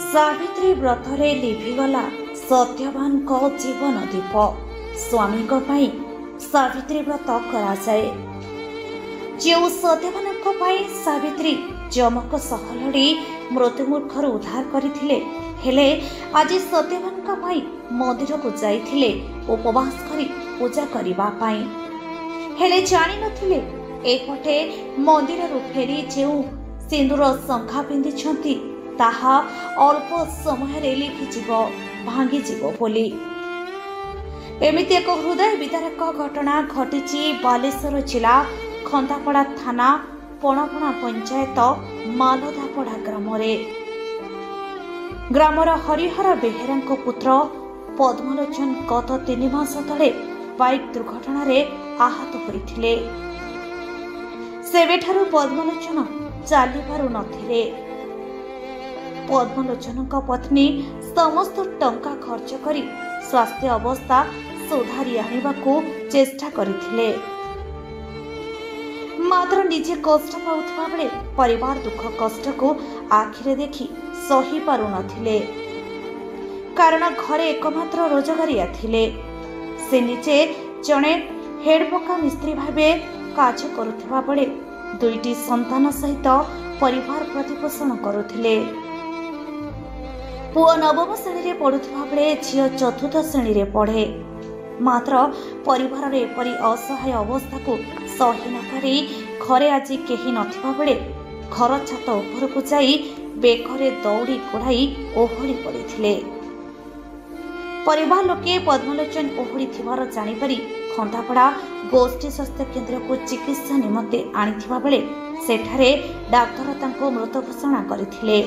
सावित्री व्रतरे लिभिगला सत्यवान को जीवन दीप। स्वामी को पाई सावित्री व्रत करा जाए। जो सत्यवान सावित्री जमक सह लड़ी मृत्युमुखर उद्धार करथिले, हेले आज सत्यवान मंदिर को जाइथिले उपवास करी पूजा करिबा पाई। हेले जानि नथिले एपटे मंदिर रु फेरी जो सिंदूर शंखा पिंधिछंती ताहा अल्प समय लिभिजिव भांगिजिव बोली। एमिति एक हृदय विदारक घटना घटी बालेश्वर जिला खंदापड़ा थाना पणपणा पंचायत मालदापड़ा ग्रामर हरिहर बेहेरा पुत्र पद्मलोचन गत 3 मास तले बाइक दुर्घटना आहत होइथिले। सेबेठारु पद्मलोचन चली पारु नथिले। पद्मलोचन पत्नी समस्त टंका खर्च करी स्वास्थ्य अवस्था सुधारी आनिबाकू चेष्टा करथिले, मात्र निजे कष्ट पाउथबा बेले परिवार दुख कष्ट को आखिरे देखि सही पारु नथिले। कारण घरे एकमात्र रोजगारिया थिले। से निजे जणे हेडपका मिस्त्री भाबे कार्य करुथबा बेले 2टी संतान सहित परिवार प्रतिपोषण करुथिले। पुओ 9म श्रेणी पढ़ुवा बेले झील 4th श्रेणी पढ़े। मात्र परिवार एपरी असहाय अवस्था को सही न पारि घरे आज केही नथिबा बेले घर छात उपरकू जाई बेकरे दौड़ी गोड़ाई ओहली पड़े। परिवार लोके पद्मलोचन ओहली थिबार जानिपारी खंदापड़ा गोष्ठी स्वास्थ्य केन्द्र को चिकित्सा निमंते आनिथिबा बेले सेठारे डाक्तर तांको मृत घोषणा करथिले।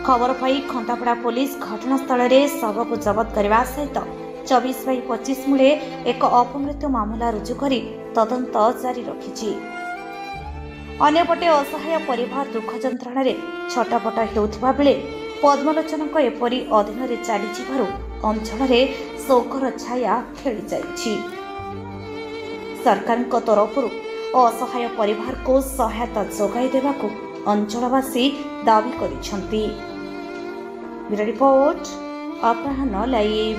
खबर पाई खंदापड़ा पुलिस घटनास्थल में शव को जबत करने सहित 24/25 मूले एक अपमृत्यु मामला रुजु करी तदंत जारी रखिछि। अन्यपटे असहाय परिवार दुख जंत्रणा छटपट हेउथिबा बेले पद्मलोचन एपरी अधीन चलीजिबारु अंचल में शोकर छाया खेली जाइछि। सरकार तरफरु असहाय परिवार को सहायता जोगाई देबाकू अंचलवासी दाबी करिछंती। ब्यूरो रिपोर्ट अपराह्न लाइव।